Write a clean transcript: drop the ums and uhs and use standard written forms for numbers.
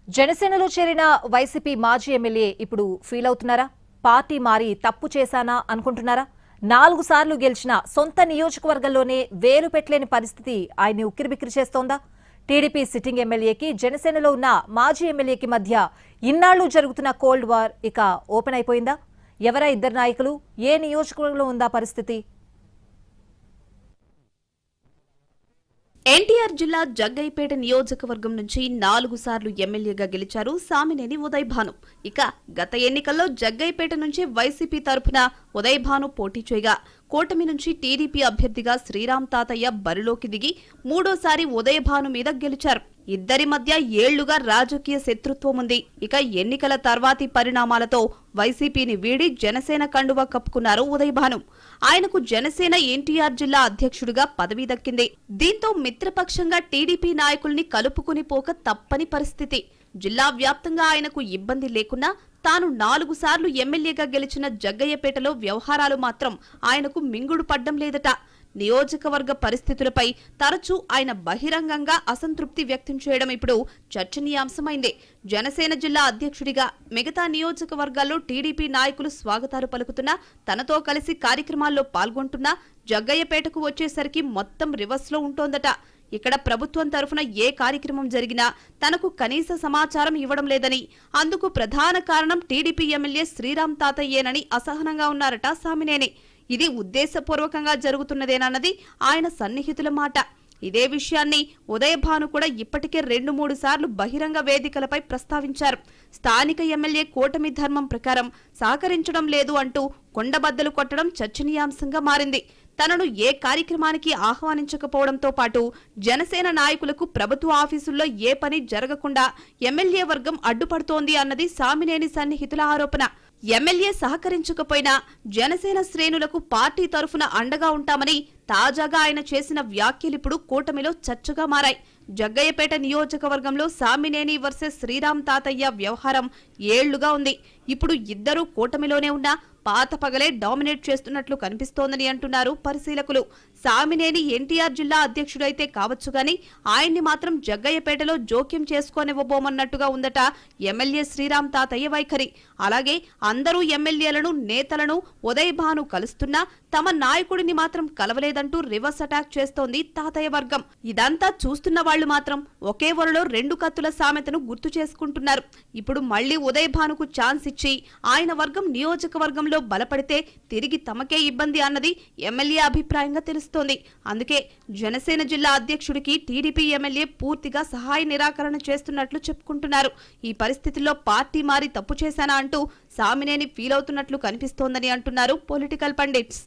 జనసేనలో చేరిన వైసీపీ మాజీ ఎమ్మెల్యే ఇప్పుడు ఫీల్ అవుతున్నారా? పార్టీ మారి తప్పు చేశానా అనుకుంటున్నారా? 4 సార్లు గెలిచిన సొంత నియోజకవర్గంలోనే వేలు పెట్టలేని పరిస్థితి ఆయన్ని ఉక్కిరిబిక్కిరి చేస్తోందా? టీడీపీ సిట్టింగ్ ఎమ్మెల్యేకి జనసేనలో ఉన్న మాజీ ఎమ్మెల్యేకి మధ్య ఇన్నాళ్లు జరుగుతున్న కోల్డ్ వార్ ఇక ఓపెన్ అయిపోయిందా? ఎవరా ఇద్దరు నాయకులు? ఏ నియోజకవర్గంలో ఉందా పరిస్థితి? ఎన్టీఆర్ జిల్లా జగ్గయ్యపేట నియోజకవర్గం నుంచి 4 సార్లు ఎమ్మెల్యేగా గెలిచారు సామినేని ఉదయ్ భాను. ఇక గత ఎన్నికల్లో జగ్గయ్యపేట నుంచి వైసీపీ తరఫున ఉదయ్ భాను పోటీ చేయగా కూటమి నుంచి టీడీపీ అభ్యర్థిగా శ్రీరామ్ తాతయ్య బరిలోకి దిగి మూడోసారి ఉదయ్ భాను మీద గెలిచారు. ఇద్దరి మధ్య ఏళ్లుగా రాజకీయ శత్రుత్వం ఉంది. ఇక ఎన్నికల తర్వాతి పరిణామాలతో వైసీపీని వీడి జనసేన కండువా కప్పుకున్నారు ఉదయ్ భాను. ఆయనకు జనసేన ఎన్టీఆర్ జిల్లా అధ్యక్షుడిగా పదవి దక్కింది. దీంతో మిత్రపక్షంగా టీడీపీ నాయకుల్ని కలుపుకుని పోక తప్పని పరిస్థితి. జిల్లా వ్యాప్తంగా ఆయనకు ఇబ్బంది లేకున్నా తాను 4 సార్లు ఎమ్మెల్యేగా గెలిచిన జగ్గయ్యపేటలో వ్యవహారాలు మాత్రం ఆయనకు మింగుడు పడ్డం లేదట. నియోజకవర్గ పరిస్థితులపై తరచూ ఆయన బహిరంగంగా అసంతృప్తి వ్యక్తం చేయడం ఇప్పుడు చర్చనీయాంశమైంది. జనసేన జిల్లా అధ్యక్షుడిగా మిగతా నియోజకవర్గాల్లో టీడీపీ నాయకులు స్వాగతాలు పలుకుతున్నా, తనతో కలిసి కార్యక్రమాల్లో పాల్గొంటున్నా జగ్గయ్యపేటకు వచ్చేసరికి మొత్తం రివర్స్లో ఉంటోందట. ఇక్కడ ప్రభుత్వం తరఫున ఏ కార్యక్రమం జరిగినా తనకు కనీస సమాచారం ఇవ్వడం లేదని, అందుకు ప్రధాన కారణం టీడీపీ ఎమ్మెల్యే శ్రీరామ్ తాతయ్యేనని అసహనంగా ఉన్నారట సామినేని. ఇది ఉద్దేశపూర్వకంగా జరుగుతున్నదేనన్నది ఆయన సన్నిహితుల మాట. ఇదే విషయాన్ని ఉదయ్ భాను కూడా ఇప్పటికే 2-3 సార్లు బహిరంగ వేదికలపై ప్రస్తావించారు. స్థానిక ఎమ్మెల్యే కూటమి ధర్మం ప్రకారం సహకరించడం లేదు అంటూ కొండబద్దలు కొట్టడం చర్చనీయాంశంగా మారింది. తనను ఏ కార్యక్రమానికి ఆహ్వానించకపోవడంతో పాటు జనసేన నాయకులకు ప్రభుత్వ ఆఫీసుల్లో ఏ పని జరగకుండా ఎమ్మెల్యే వర్గం అడ్డుపడుతోంది అన్నది సామినేని సన్నిహితుల ఆరోపణ. ఎమ్మెల్యే సహకరించకపోయినా జనసేన శ్రేణులకు పార్టీ తరఫున అండగా ఉంటామని తాజాగా ఆయన చేసిన వ్యాఖ్యలిప్పుడు కూటమిలో చర్చగా మారాయి. జగ్గయ్యపేట నియోజకవర్గంలో సామినేని వర్సెస్ శ్రీరామ్ తాతయ్య వ్యవహారం ఏళ్లుగా ఉంది. ఇప్పుడు ఇద్దరూ కూటమిలోనే ఉన్నా పాత పగలే డామినేట్ చేస్తున్నట్లు కనిపిస్తోందని అంటున్నారు పరిశీలకులు. సామినేని ఎన్టీఆర్ జిల్లా అధ్యక్షుడైతే కావచ్చు గాని ఆయన్ని మాత్రం జగ్గయ్యపేటలో జోక్యం చేసుకోనివ్వబోమన్నట్టుగా ఉందట ఎమ్మెల్యే శ్రీరామ్ తాతయ్య వైఖరి. అలాగే అందరూ ఎమ్మెల్యేలను, నేతలను ఉదయ్ భాను కలుస్తున్నా తమ నాయకుడిని మాత్రం కలవలేదంటూ రివర్స్ అటాక్ చేస్తోంది తాతయ్య వర్గం. ఇదంతా చూస్తున్న వాళ్లు మాత్రం ఒకే వరలో 2 కత్తుల సామెతను గుర్తు చేసుకుంటున్నారు. ఇప్పుడు మళ్లీ ఉదయ్ భానుకు ఛాన్స్ ఇచ్చి ఆయన వర్గం నియోజకవర్గంలో బలపడితే తిరిగి తమకే ఇబ్బంది అన్నది ఎమ్మెల్యే అభిప్రాయంగా తెలుస్తోంది. అందుకే జనసేన జిల్లా అధ్యక్షుడికి టీడీపీ ఎమ్మెల్యే పూర్తిగా సహాయ నిరాకరణ చేస్తున్నట్లు చెప్పుకుంటున్నారు. ఈ పరిస్థితుల్లో పార్టీ మారి తప్పు చేశానా అంటూ సామినేని ఫీల్ అవుతున్నట్లు కనిపిస్తోందని అంటున్నారు పొలిటికల్ పండిట్స్.